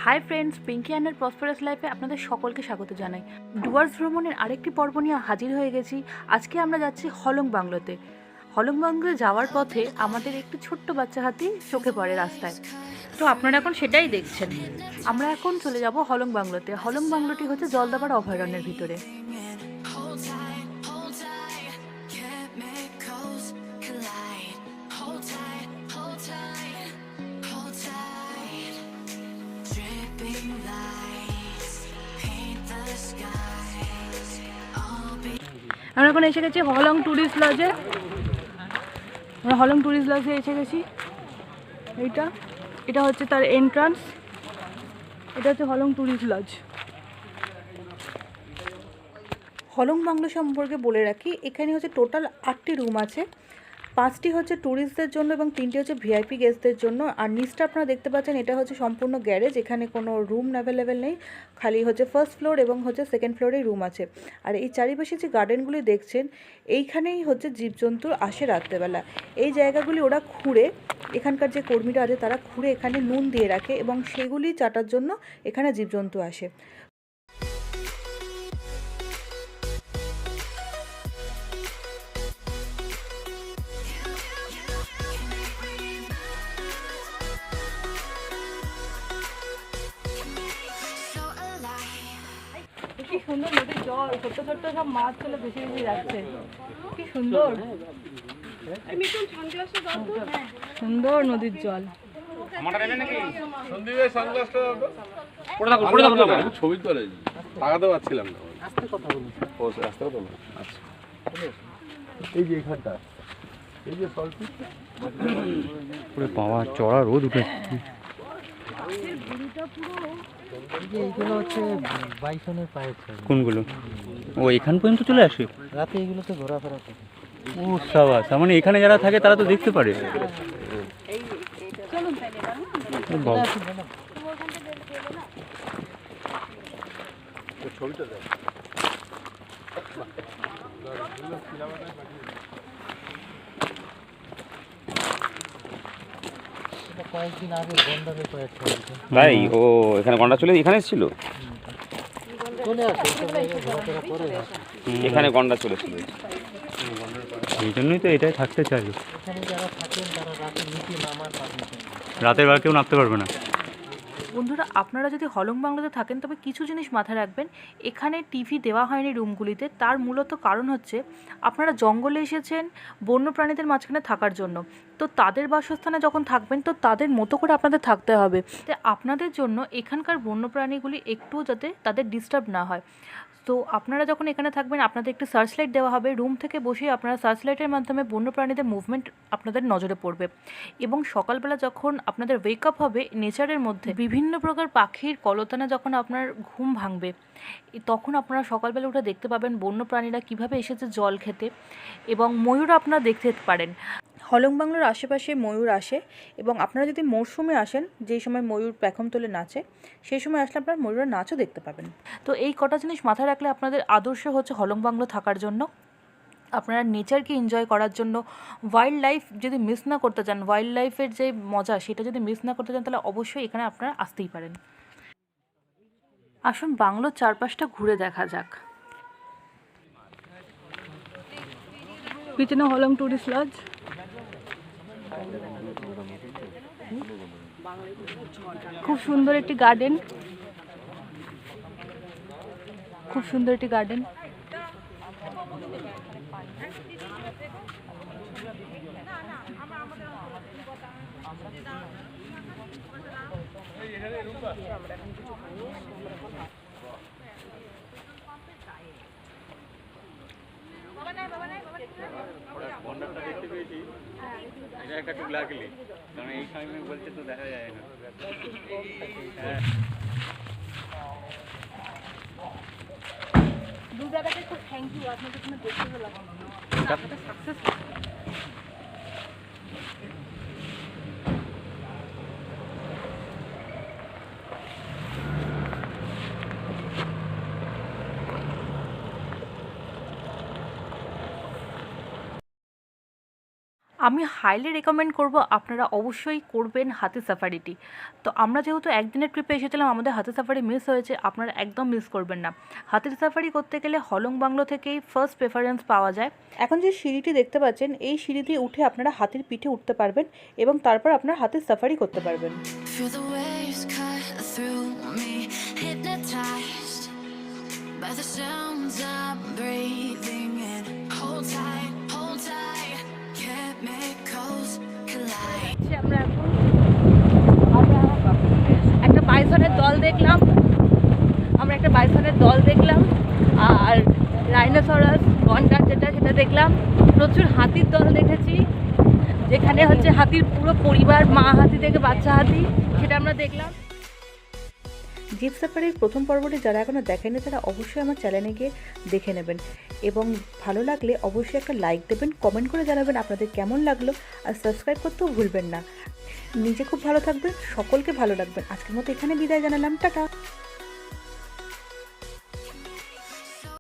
High friends, Pinki and prosperous লাইফে আপনাদের সকলকে স্বাগত জানাই। ডুয়ার্স ভ্রমণের আরেকটি পর্ব নিয়ে হাজির হয়ে গেছি। আজকে আমরা যাচ্ছি হলং বাংলোতে। হলং বাংলো যাওয়ার পথে আমাদের একটি ছোট্ট বাচ্চা হাতি চোখে পড়ে রাস্তায়। তো আপনারা এখন সেটাই দেখছেন। আমরা এখন চলে যাব হলং বাংলোতে। হলং বাংলোটি হচ্ছে জলদাপাড়া অভয়ারণ্যের ভিতরে। আমরা এখন এসে গেছি হলং ট্যুরিস্ট লজে। আমরা হলং ট্যুরিস্ট লজে এসে গেছি। এটা হচ্ছে তার এন্ট্রান্স। এটা হচ্ছে Hollong tourist lodge. Hollong bungalow সম্পর্কে বলে রাখি, এখানে হচ্ছে টোটাল 8টি রুম আছে। 5টি হচ্ছে ট্যুরিস্টদের জন্য এবং 3টি হচ্ছে ভিআইপি গেস্টদের জন্য। আর নিচটা আপনারা দেখতে পাচ্ছেন, এটা হচ্ছে সম্পূর্ণ গ্যারেজ। এখানে কোনো রুম অ্যাভেলেবেল নেই, খালি হচ্ছে ফার্স্ট ফ্লোর এবং হচ্ছে সেকেন্ড ফ্লোরেই রুম আছে। আর এই চারিপাশে যে গার্ডেনগুলি দেখছেন, এইখানেই হচ্ছে জীবজন্তু আসে রাত্রেবেলা। এই জায়গাগুলি ওরা খুঁড়ে, এখানকার যে কর্মীরা আছে তারা খুঁড়ে এখানে নুন দিয়ে রাখে এবং সেগুলি চাটার জন্য এখানে জীবজন্তু আসে। কি সুন্দর নদীর জল, ছোট্ট ছোট্ট সব মাছ চলে ভেসে ভেসে যাচ্ছে। কি সুন্দর সুন্দর নদীর জল। ছবি তোলে টাকাতে পাচ্ছিলাম না। এই যে এখানটা, এই যে বাবা চড়া রোদ উঠে। এইগুলো হচ্ছে বাইসনের পায়ের ছবি। কোনগুলো? ও এখান পর্যন্ত চলে আসে রাতে এগুলোতে ঘোরাফেরা করে। ও সাবাস, মানে এখানে যারা থাকে তারা তো দেখতে পারে। বাবা ছবিটা দেখ। কয়েকদিন আগে গন্ডারের পায়ের ছবি। ভাই ও এখানে গন্ডা চলে এখানে ছিল, চলে আসে ঘোরাফেরা করে। এখানে গন্ডা চলেছিল, এই জন্যই তো এটাই থাকতে চাই। এখানে যারা থাকেন তারা রাতে নিচে নামার পারমিশন, রাতের বেলা কেউ নামতে পারবে না। বন্ধুরা, আপনারা যদি হলং বাংলোতে থাকেন তবে কিছু জিনিস মাথায় রাখবেন। এখানে টিভি দেওয়া হয়নি রুমগুলিতে। তার মূলত কারণ হচ্ছে আপনারা জঙ্গলে এসেছেন বন্য প্রাণীদের মাঝখানে থাকার জন্য। তো তাদের বাসস্থানে যখন থাকবেন তো তাদের মতো করে আপনাদের থাকতে হবে। তো আপনাদের জন্য এখানকার বন্য প্রাণীগুলি একটুও যাতে তাদের ডিস্টার্ব না হয়। তো আপনারা যখন এখানে থাকবেন আপনাদের একটি সার্চ লাইট দেওয়া হবে। রুম থেকে বসে আপনারা সার্চ লাইটের মাধ্যমে বন্য প্রাণীদের মুভমেন্ট আপনাদের নজরে পড়বে। এবং সকালবেলা যখন আপনাদের ওয়েক আপ হবে, নেচারের মধ্যে বিভিন্ন প্রকার পাখির কলতানে যখন আপনার ঘুম ভাঙবে, তখন আপনারা সকালবেলা উঠে দেখতে পাবেন বন্য প্রাণীরা কীভাবে এসেছে জল খেতে। এবং ময়ূর আপনারা দেখতে পারেন। হলং বাংলোর আশেপাশে ময়ূর আসে এবং আপনারা যদি মরশুমে আসেন, যেই সময় ময়ূর পেখম তোলে নাচে, সেই সময় আসলে আপনারা ময়ূরের নাচও দেখতে পাবেন। তো এই কটা জিনিস মাথায় রাখলে আপনাদের আদর্শ হচ্ছে হলং বাংলো থাকার জন্য। আপনারা নেচারকে এনজয় করার জন্য, ওয়াইল্ড লাইফ যদি মিস না করতে চান, ওয়াইল্ড লাইফের যে মজা সেটা যদি মিস না করতে চান, তাহলে অবশ্যই এখানে আপনারা আসতেই পারেন। আসুন বাংলোর চারপাশটা ঘুরে দেখা যাক। পিছনে হলং ট্যুরিস্ট লজ। খুব সুন্দর একটি গার্ডেন, খুব সুন্দর একটি গার্ডেন। খুব থ্যাংক ইউ, আপনাদের জন্য দেখতে পেলাম সাকসেস। আমি হাইলি রেকমেন্ড করব আপনারা অবশ্যই করবেন হাতি সাফারিটি। তো আমরা যেহেতু একদিনের ট্রিপে এসেছিলাম, আমাদের হাতি সাফারি মিস হয়েছে, আপনারা একদম মিস করবেন না। হাতির সাফারি করতে গেলে হলং বাংলো থেকেই ফার্স্ট প্রেফারেন্স পাওয়া যায়। এখন যে সিঁড়িটি দেখতে পাচ্ছেন, এই সিঁড়ি দিয়ে উঠে আপনারা হাতির পিঠে উঠতে পারবেন এবং তারপর আপনারা হাতির সাফারি করতে পারবেন। Feel the waves cut through me, hypnotized by the sounds I'm breathing in. Hold tight, chemicals collide. আমরা একটা বাইসনের দল দেখলাম, আর রাইনোসরাস গন্ডার সেটা দেখলাম। প্রচুর হাতির দল দেখেছি, যেখানে হচ্ছে হাতির পুরো পরিবার, মা হাতি থেকে বাচ্চা হাতি, সেটা আমরা দেখলাম। জিপ সাফারির প্রথম পর্বটি যারা এখনও দেখেনি তারা অবশ্যই আমার চ্যানেলে গিয়ে দেখে নেবেন এবং ভালো লাগলে অবশ্যই একটা লাইক দেবেন, কমেন্ট করে জানাবেন আপনাদের কেমন লাগলো, আর সাবস্ক্রাইব করতেও ভুলবেন না। নিজে খুব ভালো থাকবেন, সকলকে ভালো রাখবেন। আজকের মতো এখানে বিদায় জানালাম, টাটা।